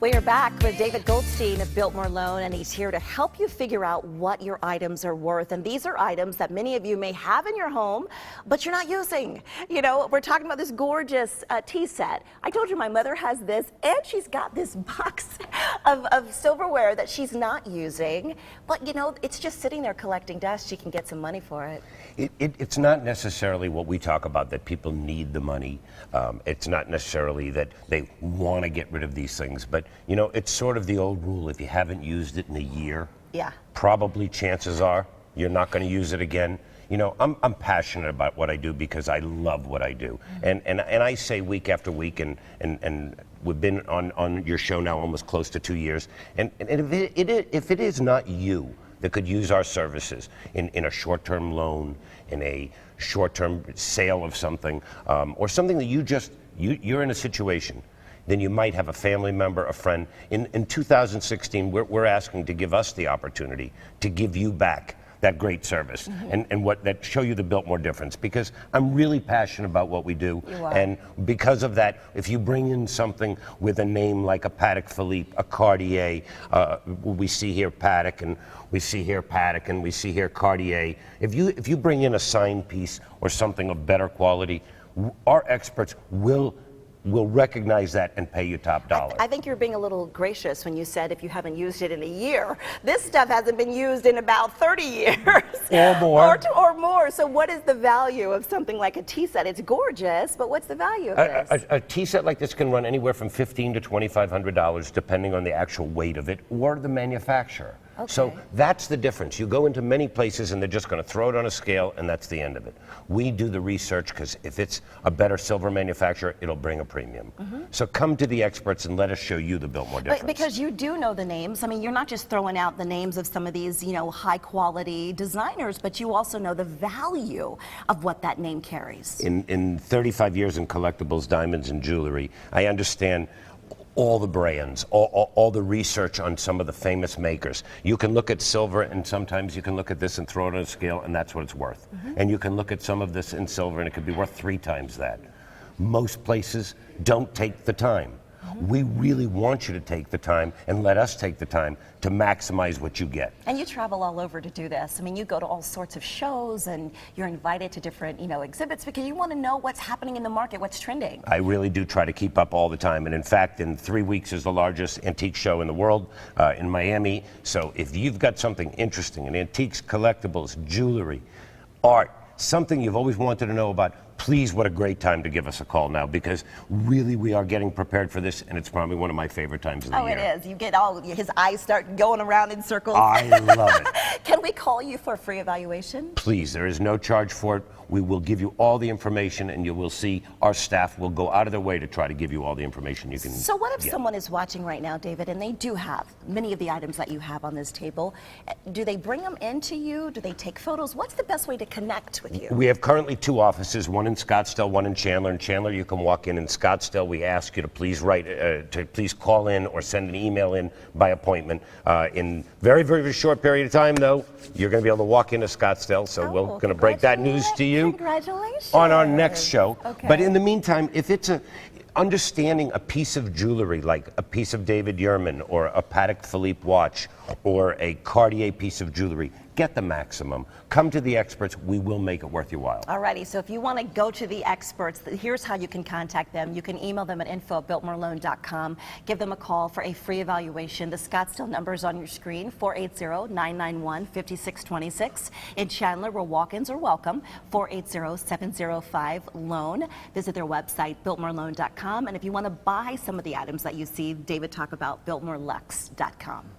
We are back with David Goldstein of Biltmore Loan, and he's here to help you figure out what your items are worth. And these are items that many of you may have in your home, but you're not using. You know, we're talking about this gorgeous tea set. I told you my mother has this, and she's got this box of silverware that she's not using. But, you know, it's just sitting there collecting dust. She can get some money for it. It's not necessarily what we talk about, that people need the money. It's not necessarily that they want to get rid of these things. But, you know, it's sort of the old rule. If you haven't used it in a year, probably chances are you're not going to use it again. You know, I'm passionate about what I do because I love what I do. And I say week after week, and we've been on your show now almost close to 2 years. And if it is not you that could use our services in a short-term loan, in a short-term sale of something, or something that you're in a situation, then you might have a family member, a friend. In 2016, we're asking to give us the opportunity to give you back that great service and that show you the Biltmore difference, because I'm really passionate about what we do. And because of that, if you bring in something with a name like a Patek Philippe, a Cartier, we see here Patek, and we see here Patek, and we see here Cartier. If you bring in a signed piece or something of better quality, our experts will recognize that and pay you top dollar. I think you're being a little gracious when you said if you haven't used it in a year. This stuff hasn't been used in about 30 years. Or more. Or more. So what is the value of something like a tea set? It's gorgeous, but what's the value of this? A tea set like this can run anywhere from $1,500 to $2,500 depending on the actual weight of it or the manufacturer. So that's the difference. You go into many places and they're just going to throw it on a scale and that's the end of it. We do the research, because if it's a better silver manufacturer, it'll bring a premium. So come to the experts and let us show you the Biltmore difference. But because you do know the names. I mean, you're not just throwing out the names of some of these, you know, high quality designers, but you also know the value of what that name carries. In 35 years in collectibles, diamonds, and jewelry, I understand all the brands, all the research on some of the famous makers. You can look at silver, and sometimes you can look at this and throw it on a scale, and that's what it's worth. And you can look at some of this in silver, and it could be worth 3 times that. Most places don't take the time. We really want you to take the time and let us take the time to maximize what you get. And you travel all over to do this. I mean, you go to all sorts of shows and you're invited to different, you know, exhibits because you want to know what's happening in the market, what's trending. I really do try to keep up all the time. And in fact, in 3 weeks is the largest antique show in the world in Miami. So if you've got something interesting in antiques, collectibles, jewelry, art, something you've always wanted to know about, please, what a great time to give us a call now, because really we are getting prepared for this, and it's probably one of my favorite times of the year. Oh, it is. You get his eyes start going around in circles. I love it. Can we call you for a free evaluation? Please, there is no charge for it. We will give you all the information, and you will see our staff will go out of their way to try to give you all the information you can So what if someone is watching right now, David, and they do have many of the items that you have on this table? Do they bring them into you? Do they take photos? What's the best way to connect with you? We have currently 2 offices, one in Scottsdale, one in Chandler. In Chandler, you can walk in. In Scottsdale, we ask you to please please call in or send an email in by appointment. In very, very short period of time, though, you're going to be able to walk into Scottsdale. So we're going to break that news to you. Congratulations. On our next show. But in the meantime, if it's understanding a piece of jewelry, like a piece of David Yurman or a Patek Philippe watch or a Cartier piece of jewelry, get the maximum. Come to the experts. We will make it worth your while. Alrighty, so if you want to go to the experts, here's how you can contact them. You can email them at info@biltmoreloan.com. Give them a call for a free evaluation. The Scottsdale number is on your screen, 480-991-5626. In Chandler, where walk-ins are welcome, 480-705-LOAN. Visit their website, biltmoreloan.com. And if you want to buy some of the items that you see David talk about, biltmorelux.com.